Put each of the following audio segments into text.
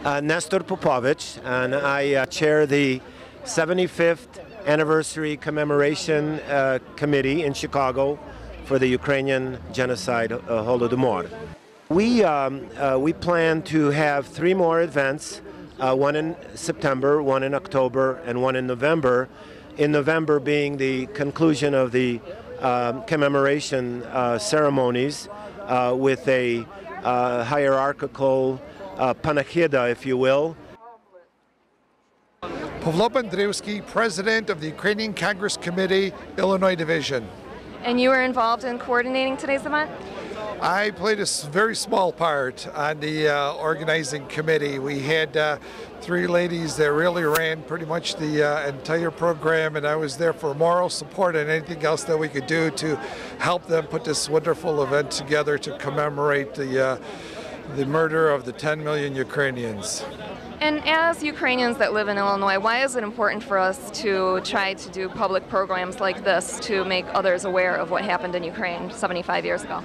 Nestor Popovich, and I chair the 75th Anniversary Commemoration Committee in Chicago for the Ukrainian genocide, Holodomor. We plan to have 3 more events, one in September, one in October, and one in November. In November being the conclusion of the commemoration ceremonies with a hierarchical panachida, if you will. Pavlo Andriewski, President of the Ukrainian Congress Committee, Illinois Division. And you were involved in coordinating today's event? I played a very small part on the organizing committee. We had 3 ladies that really ran pretty much the entire program, and I was there for moral support and anything else that we could do to help them put this wonderful event together to commemorate the murder of the 10 million Ukrainians. And as Ukrainians that live in Illinois, why is it important for us to try to do public programs like this to make others aware of what happened in Ukraine 75 years ago?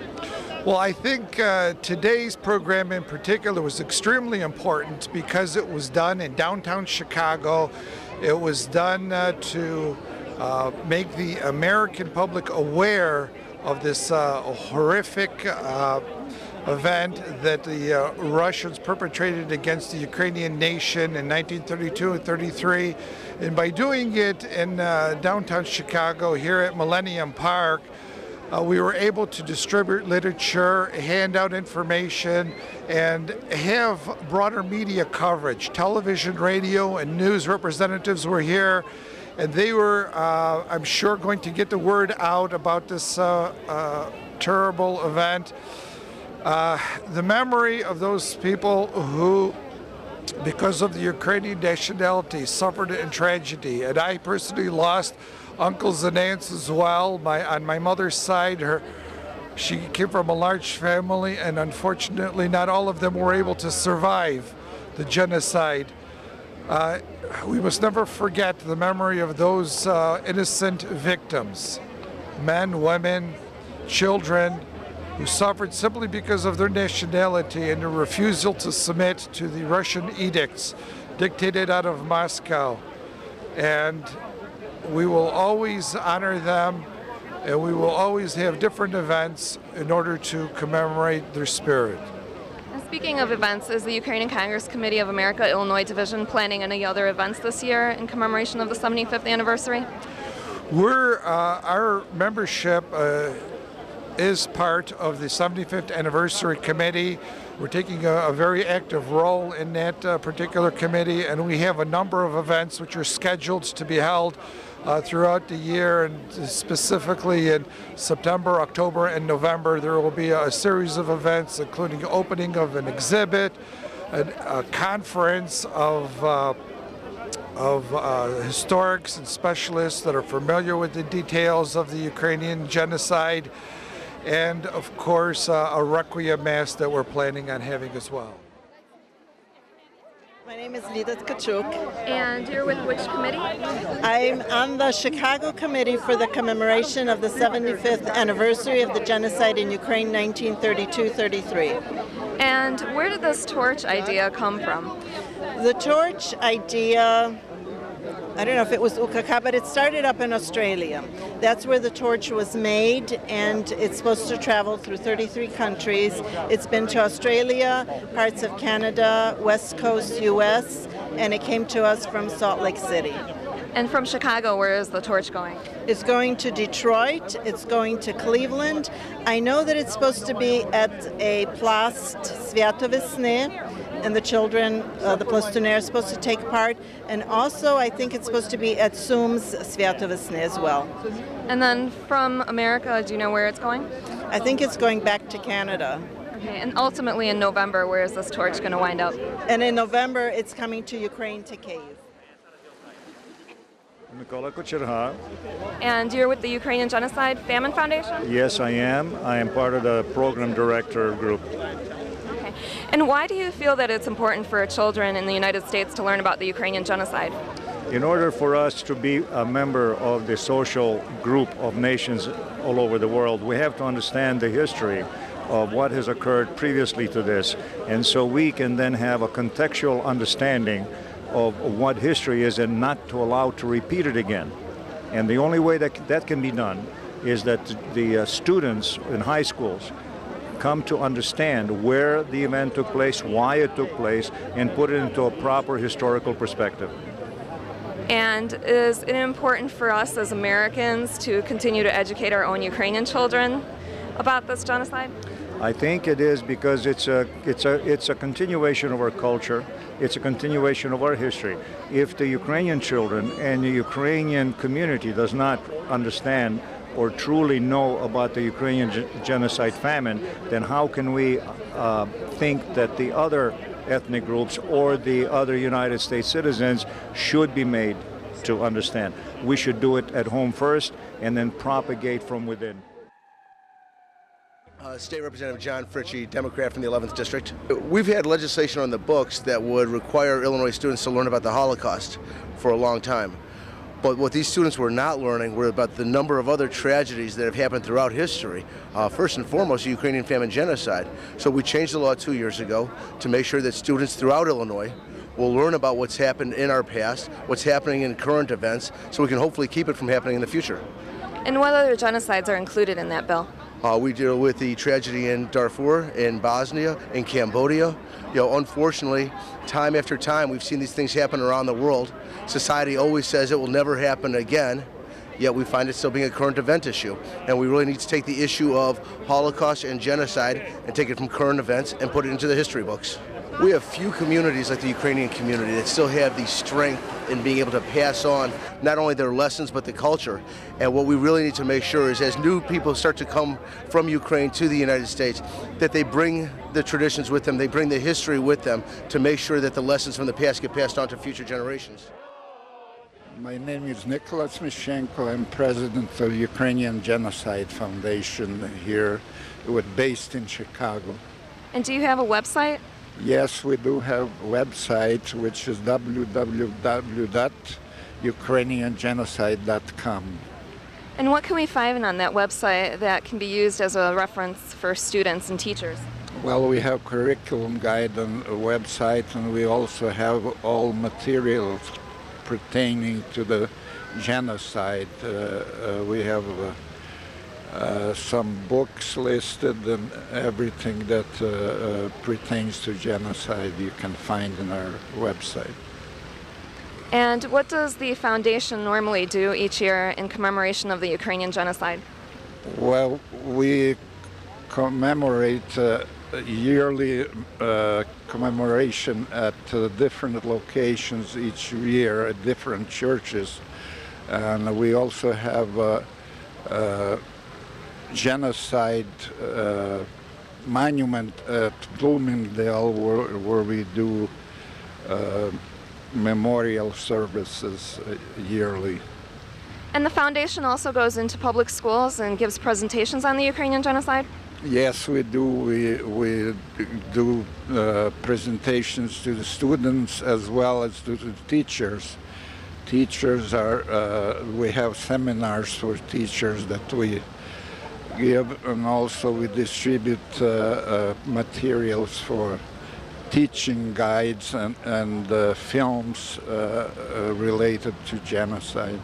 Well, I think today's program in particular was extremely important because it was done in downtown Chicago. It was done to make the American public aware of this horrific event that the Russians perpetrated against the Ukrainian nation in 1932 and 33. And by doing it in downtown Chicago here at Millennium Park, we were able to distribute literature, hand out information, and have broader media coverage. Television, radio, and news representatives were here, and they were, I'm sure, going to get the word out about this terrible event. The memory of those people who, because of the Ukrainian nationality, suffered in tragedy, and I personally lost uncles and aunts as well. On my mother's side, she came from a large family, and unfortunately not all of them were able to survive the genocide. We must never forget the memory of those innocent victims, men, women, children, who suffered simply because of their nationality and their refusal to submit to the Russian edicts dictated out of Moscow. And we will always honor them, and we will always have different events in order to commemorate their spirit. And speaking of events, is the Ukrainian Congress Committee of America Illinois Division planning any other events this year in commemoration of the 75th anniversary? Our membership is part of the 75th Anniversary Committee. We're taking a very active role in that particular committee, and we have a number of events which are scheduled to be held throughout the year, and specifically in September, October, and November. There will be a series of events, including opening of an exhibit, a conference of historics and specialists that are familiar with the details of the Ukrainian genocide, and of course a Requiem Mass that we're planning on having as well. My name is Lida Tkachuk. And you're with which committee? I'm on the Chicago Committee for the commemoration of the 75th anniversary of the genocide in Ukraine, 1932-33. And where did this torch idea come from? The torch idea, I don't know if it was Ukaka, but it started up in Australia. That's where the torch was made, and it's supposed to travel through 33 countries. It's been to Australia, parts of Canada, West Coast US, and it came to us from Salt Lake City. And from Chicago, where is the torch going? It's going to Detroit, it's going to Cleveland. I know that it's supposed to be at a Plast Sviatovisne, and the children, the Plastuners, are supposed to take part. And also, I think it's supposed to be at Sum's Sviatovisne as well. And then from America, do you know where it's going? I think it's going back to Canada. Okay, and ultimately in November, where is this torch going to wind up? And in November, it's coming to Ukraine, to Kyiv. And you're with the Ukrainian Genocide Famine Foundation? Yes, I am. I am part of the program director group. Okay. And why do you feel that it's important for children in the United States to learn about the Ukrainian genocide? In order for us to be a member of the social group of nations all over the world, we have to understand the history of what has occurred previously to this. And so we can then have a contextual understanding of what history is and not to allow to repeat it again. And the only way that can be done is that the students in high schools come to understand where the event took place, why it took place, and put it into a proper historical perspective. And is it important for us as Americans to continue to educate our own Ukrainian children about this genocide? I think it is, because it's a continuation of our culture. It's a continuation of our history. If the Ukrainian children and the Ukrainian community does not understand or truly know about the Ukrainian genocide famine, then how can we think that the other ethnic groups or the other United States citizens should be made to understand? We should do it at home first and then propagate from within. State Representative John Fritchie, Democrat from the 11th District. We've had legislation on the books that would require Illinois students to learn about the Holocaust for a long time. But what these students were not learning were about the number of other tragedies that have happened throughout history. First and foremost, the Ukrainian famine genocide. So we changed the law 2 years ago to make sure that students throughout Illinois will learn about what's happened in our past, what's happening in current events, so we can hopefully keep it from happening in the future. And what other genocides are included in that bill? We deal with the tragedy in Darfur, in Bosnia, in Cambodia. Unfortunately, time after time, we've seen these things happen around the world. Society always says it will never happen again, yet we find it still being a current event issue. And we really need to take the issue of Holocaust and genocide and take it from current events and put it into the history books. We have few communities like the Ukrainian community that still have the strength in being able to pass on not only their lessons but the culture. And what we really need to make sure is, as new people start to come from Ukraine to the United States, that they bring the traditions with them, they bring the history with them to make sure that the lessons from the past get passed on to future generations. My name is Nicholas Mishenko. I'm president of Ukrainian Genocide Foundation here, based in Chicago. And do you have a website? Yes, we do have a website, which is www.ukrainiangenocide.com. And what can we find on that website that can be used as a reference for students and teachers? Well, we have curriculum guide on the website, and we also have all materials pertaining to the genocide. We have some books listed, and everything that pertains to genocide you can find in our website. And what does the foundation normally do each year in commemoration of the Ukrainian genocide? Well, we commemorate yearly commemoration at different locations each year at different churches, and we also have genocide monument at Bloomingdale where we do memorial services yearly. And the foundation also goes into public schools and gives presentations on the Ukrainian genocide? Yes, we do. We do presentations to the students as well as to the teachers. Teachers we have seminars for teachers that we give, and also we distribute materials for teaching guides and films related to genocide.